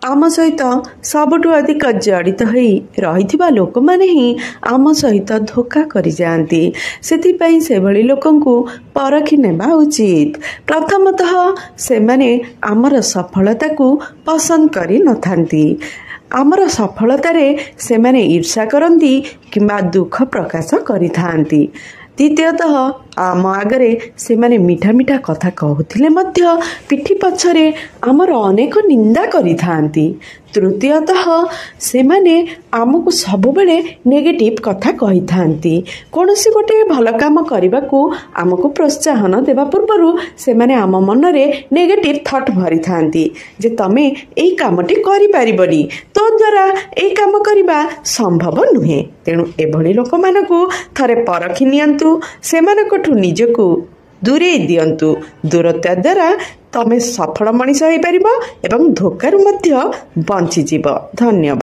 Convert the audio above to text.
आम सहित सबुठु अधिक जड़ित होई रहिथिबा लोक माने ही आम सहित धोखा करि जांती। सेथिपई सेभଳି लोकंकु परखि नेबा उचित। प्रथमतः सेमाने आमर सफलता को पसंद करि नथांती। आमर सफलतारे सेमाने ईर्षा करती किंबा दुख प्रकाश करिथांती। द्वितीयतः आम आगरे सेमाने मीठा मीठा कथा कहूथिले मध्य पिठी पछरे आमर अनेक निंदा करिथांती। तृतीयतः सेमाने आमको सबुबेले नेगेटिव कथा कहिथांती। कोनोसी गोटे भल काम करबाकू आमको प्रोत्साहन देबा पूर्वरु सेमाने आम मनरे नेगेटिव थॉट भरिथांती जे तमे एई कामटी करि पारिबनी, तो द्वारा एई काम करिबा संभव नुहे। तेणु एभली लोक मानकू थरे परखि नियंतु, सेमानकठु निजको दूरे दियंतु। दूरत्व द्वारा तमे सफल मनीष होई परिबो एवं धोखारु मध्य बंची जीव। धन्यवाद।